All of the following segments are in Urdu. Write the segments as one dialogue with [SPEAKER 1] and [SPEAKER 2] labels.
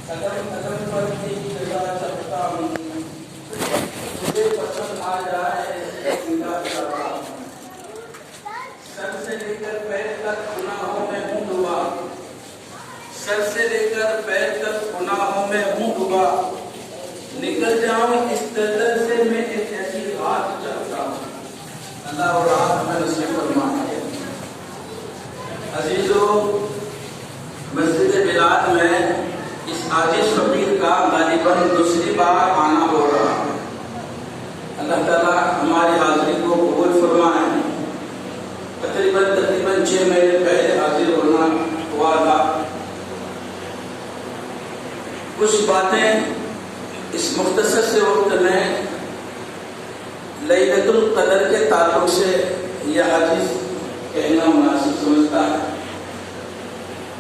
[SPEAKER 1] قدم قدم پر ایک جگہ چلتا ہوں، تجھے پسند آ جائے میرا چلتا ہوں، سر سے لے کر پیر تک گناہوں میں ہوں ڈوبا، سر سے لے کر پیر تک گناہوں میں ہوں ڈوبا، نکل جاؤں اس دلدل سے میں ایک ایسی رات چلتا ہوں۔ اللہ اور رات میں نصیب فرمائے۔ عزیزو، مسجد بلال میں اس عاجز فقیر کا غالباً دوسری بار آنا ہو رہا ہے۔ اللہ تعالیٰ ہماری حاضری کو قبول فرمائے۔ تقریباً 6 مہینے پہلے حاضر ہونا ہوا تھا۔ کچھ باتیں اس مختصر سے وقت میں لیلۃ القدر کے تعلق سے یہ حدیث کہنا مناسب سمجھتا ہے۔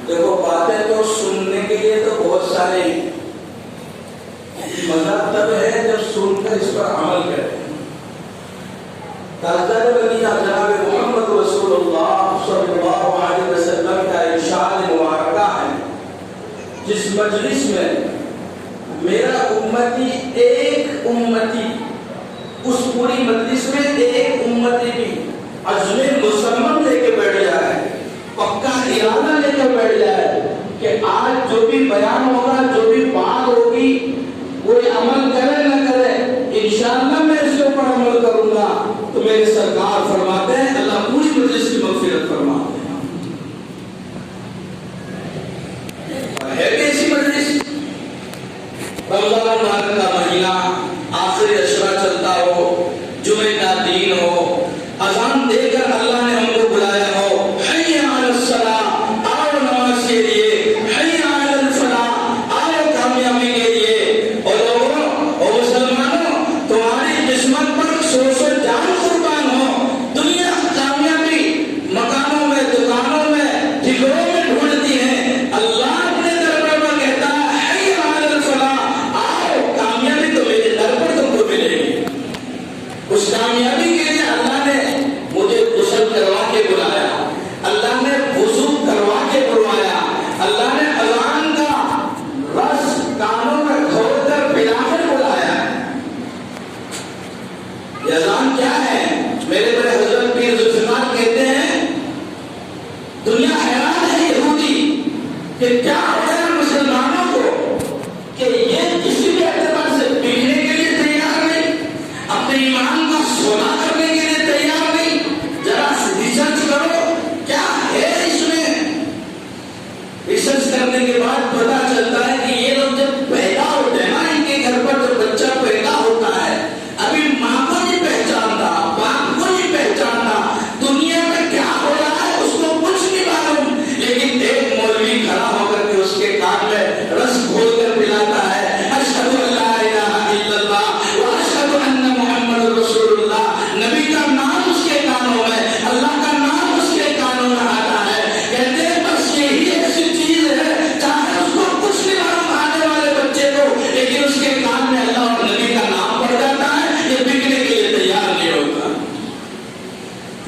[SPEAKER 1] دیکھو، باتیں تو سننے کے لیے تو بہت سارے ہیں، مزہ تب ہے جب سن کر اس پر عمل کریں۔ تاجدار مدینہ جناب محمد رسول اللہ صلی اللہ علیہ وسلم کا ارشاد مبارکہ ہے، جس مجلس میں میرا امتی ایک امتی، اس پوری مجلس میں ایک امتی بھی عزم مصمم لے کے بیٹھ جائے، پکا ارادہ لے کے بیٹھ جائے کہ آج جو بھی بیان ہوگا، جو بھی بات ہوگی، کوئی عمل کرے نہ کرے، انشاءاللہ میں اس کے اوپر عمل کروں گا، تو میرے سرکار فرماتے ہیں اللہ پوری مجلس کی مغفرت فرماتے ہیں۔ ہے بھی ایسی مجلس، رمضان مبارک کا مہینہ، آخری عشرہ چلتا ہو، جمعہ کا دن ہو، اذان دے کر اللہ نے ہم کو بلایا ہو، حی علی الصلاۃ، آؤ نماز کے لیے، حی علی الفلاح، آؤ کامیابی کے لیے، اور لوگوں اور مسلمانوں، تمہاری قسمت پر سوچ و جان قربان ہو، دنیا کامیابی مکانوں میں، دکانوں میں، ٹھکروں میں ڈھونڈتی ہے، اللہ اپنے دربار میں کہتا ہے حی علی الفلاح، آؤ کامیابی تو میرے در پر تم کو ملے گی۔ اس کامیابی کے لیے اللہ نے مجھے غسل کروا کے بلایا، اللہ نے وضو کروا کے بلوایا، اللہ نے اذان کا رس کانوں میں کھول کر پلا کر بلایا۔ یہ اذان کیا ہے؟ میرے بڑے حضرت پیر ذوالفقار کہتے ہیں دنیا حیران ہے یہودی کہ کیا ہے مسلمانوں کو کہ یہ کسی بھی اعتبار سے پینے کے لیے تیار نہیں، اپنے ایمان کا سونا کرنے کے لیے تیار نہیں۔ ذرا ریسرچ کرو کیا ہے اس میں۔ ریسرچ کرنے کے بعد پتا چلتا ہے کہ یہ لوگ جب پیدا ہوتے ہیں نا، ان کے گھر پر جب بچہ پیدا ہوتا ہے، ابھی ماں کو نہیں پہچانتا، باپ کو نہیں پہچانتا، دنیا میں کیا ہو رہا ہے اس کو کچھ نہیں معلوم، لیکن ایک مولوی کھڑا ہو کر کے اس کے کان میں رس گھول کر پلاتا ہے، اشہد ان لا الہ الا اللہ و اشہد ان محمد رسول اللہ، نبی کا نام اس کے کانوں میں، اللہ کا نام اس کے کانوں میں آتا ہے، کہتے ہیں بس یہی ایسی چیز ہے، چاہے اس کو کچھ نہیں معلوم آنے والے بچے کو، لیکن اس کے کان میں اللہ اور نبی کا نام پڑ جاتا ہے، یہ بکنے کے لیے تیار نہیں ہوتا۔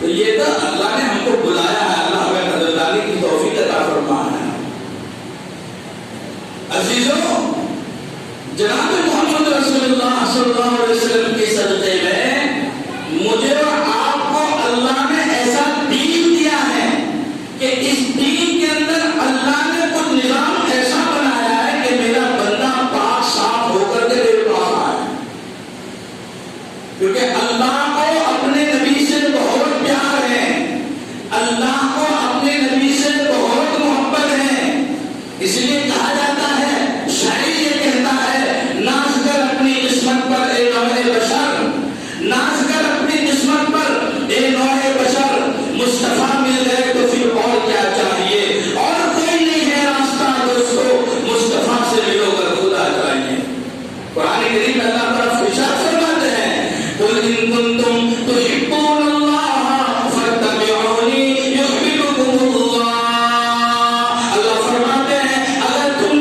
[SPEAKER 1] تو یہ تو اللہ نے ہم کو بلایا ہے، اللہ ہمیں قدردانی کی توفیق عطا فرمائے۔ عزیزوں، جناب محمد رسول اللہ صلی اللہ علیہ وسلم کے صدقے میں مجھے اور آپ کو اللہ نے ایسا دین دیا ہے کہ اس دین کے اندر اللہ نے کچھ نظام ایسا بنایا ہے کہ میرا بندہ پاک صاف ہو کر کے میرے پاس آئے، کیونکہ اللہ کو اپنے نبی سے بہت پیار ہے، اللہ کو اپنے نبی سے بہت محبت ہے، اس لیے کہا جاتا ہے، شاعر یہ کہتا ہے، ناز کر اپنی قسمت پر اے نوع بشر، ناز کر اپنی قسمت پر اے نوع بشر، مصطفیٰ مل گئے تو پھر اور کیا چاہیے، اور کوئی نہیں ہے راستہ دوستو، مصطفیٰ سے ملو کر خدا چاہیے۔ قرآن کریم میں اللہ تعالیٰ ارشاد فرماتے ہیں، قل ان کنتم تحبون اللہ فاتبعونی یحببکم اللہ۔ اللہ فرماتے ہیں اگر تم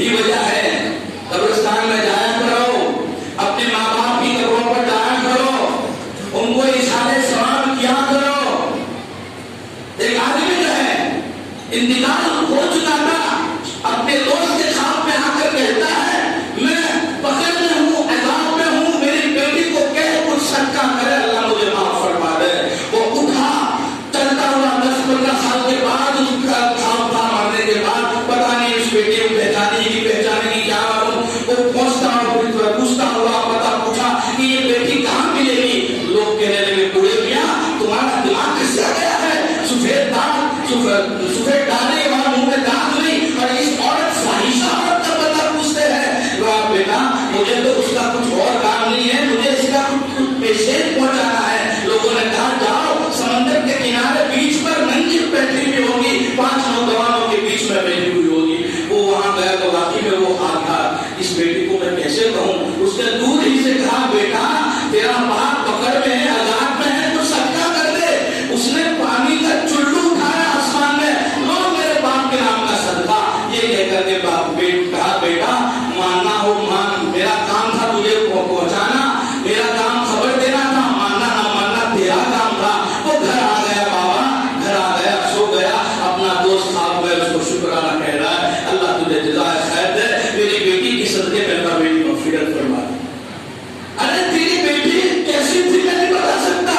[SPEAKER 1] یہی وجہ ہے قبرستان میں جایا کرو، اپنے ماں باپ کی قبروں پر جایا کرو، ان کو اشارے ثواب کیا کرو۔ ایک آدمی جو ہے انتقال ہو چکا تھا، اپنے دوست کے خواب میں آ کر کہتا ہے میں فقر میں ہوں، عذاب میں ہوں، میری بیٹی کو کہہ کچھ صدقہ کرے، اللہ مجھے معاف فرما دے۔ وہ اٹھا چلتا ہوا 10-15 سال کے بعد، اس کا خواب تھا مرنے کے بعد، پتا نہیں اس بیٹی کو پہچانے کی کیا معلوم، وہ پہنچتا ہوا پوچھتا ہوا، پتا پوچھا کہ یہ بیٹی کہاں ملے گی؟ لوگ کہنے لگے بوڑھے میاں تمہارا دماغ کس سے گیا ہے؟ سفید ڈالے اور منہ میں دانت نہیں، اور اس عورت فاحشہ عورت کا پتہ پوچھتے ہیں۔ کہا بیٹا مجھے تو اس کا کچھ اور کام نہیں ہے، مجھے اس کا کچھ پیشین پہنچانا ہے۔ لوگوں نے کہا جاؤ سمندر کے کنارے بیچ پر ننگی بیٹھی ہوئی ہوگی، 5 نوجوانوں کے بیچ میں بیٹھی ہوئی ہوگی۔ وہ وہاں گیا تو واقعی میں وہ حال تھا۔ اس بیٹی کو میں کیسے کہوں؟ اس نے دور ہی سے کہا بیٹا تیرا باپ پکڑ میں ہے، عذاب میں ہے، تو صدقہ کر دے۔ اس نے پانی کا چلو اٹھایا آسمان میں، لو میرے باپ کے نام کا صدقہ۔ یہ کہہ کر کے کہا بیٹا ماننا ہو مان، میرا کام تھا تجھے پہنچانا، میرا کام خبر دینا تھا، ماننا نہ ماننا تیرا کام تھا۔ وہ گھر آ گیا بابا، گھر آ گیا، سو گیا، اپنا دوست خواب میں اس کو شکرانہ کہہ رہا ہے، اللہ تجھے جزائے خیر دے، میری بیٹی کی صدقے میں اللہ میری مغفرت فرما دے۔ ارے تیری بیٹی کیسی تھی میں نہیں بتا سکتا،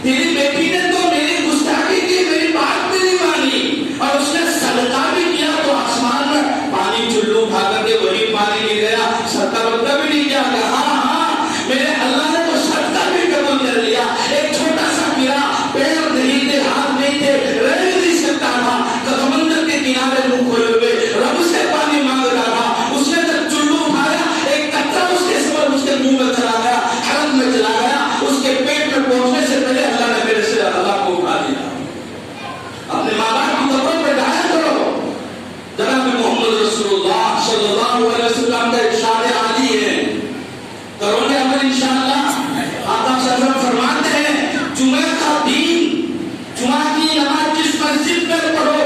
[SPEAKER 1] تیری بیٹی نے تو میری گستاخی کی، میری بات بھی نہیں مانی، اور اس نے صدقہ بھی کیا تو آسمان میں پانی چلو اٹھا کر کے وہی پانی گر گیا، صدقہ وقت بھی نہیں کیا۔ ہاں میرے اللہ نے تو صدقہ بھی قبول کر لیا۔ ایک چھوٹا سا گرا، پیر نہیں تھے، ہاتھ نہیں تھے، رہ نہیں سکتا تھا، سمندر کے کنارے منہ کھولے ہوئے رب سے پانی مانگ رہا تھا۔ اس نے جب چلو اٹھایا، ایک قطرہ اس کے منہ میں چلا گیا، حلق میں چلا گیا، اس کے پیٹ میں پہنچنے سے پہلے اللہ نے میرے سے اللہ کو اٹھا دیا۔ اپنے ماں باپ کی قبروں پہ جایا کرو۔ جناب محمد رسول اللہ صلی اللہ علیہ وسلم کا ارشاد عالی ہے، کرو گے عمل انشاءاللہ۔ آقا صلی اللہ علیہ وسلم فرماتے ہیں جمعہ کا دن، جمعہ کی نماز جس مسجد میں پڑھو،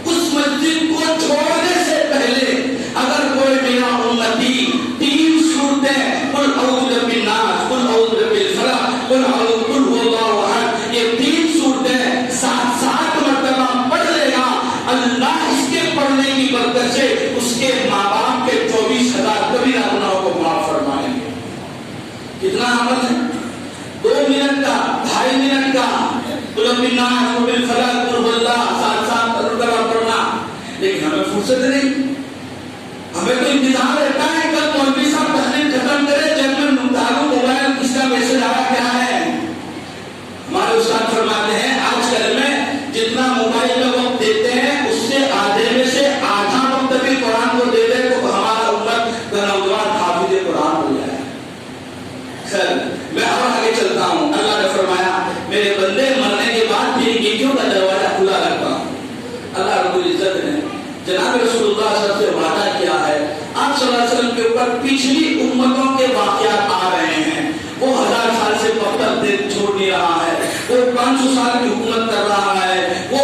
[SPEAKER 1] اس مسجد کو چھوڑنے سے پہلے اگر کوئی میرا امتی 3 سورتیں قل اعوذ بالناس، قل اعوذ بالفلق، قل اعوذ قل هو اللہ احد، یہ 3 سورتیں 7 مرتبہ پڑھ لے گا، اللہ اس کے پڑھنے کی برکت سے اس کے ماں باپ کے 24,000 کبیرہ گناہوں کو معاف فرمائیں گے۔ کتنا عمل ہے؟ 2 منٹ کا، 2.5 منٹ کا، قل بالناس قل بالفلق قل هو اللہ 7 مرتبہ پڑھنا۔ لیکن ہمیں فرصت نہیں، ہمیں تو انتظار رہتا ہے کل مولوی صاحب تحریر ختم کرے، جب میں نمٹاروں موبائل کس کا میسج آیا کیا ہے۔ ہمارے استاد فرماتے ہیں آج کل میں جتنا موبائل میں وقت دیتے ہیں اس سے آدھے میں سے آدھا وقت بھی قرآن کو دے دے تو ہمارا امت کا نوجوان حافظ قرآن ہو جائے۔ خیر میں اور آگے چلتا ہوں۔ اللہ نے فرمایا میرے بندے مرنے کے بعد میری نیکیوں کا دروازہ کھلا رکھتا ہوں۔ اللہ رب العزت نے جناب رسول اللہ صلی اللہ علیہ وسلم سے وعدہ کیا ہے، آپ صلی اللہ علیہ وسلم کے اوپر پچھلی امتوں کے واقعات آ رہے ہیں۔ وہ 1000 سال سے پتھر چھوڑ نہیں رہا ہے، وہ 500 سال کی حکومت کر رہا ہے، وہ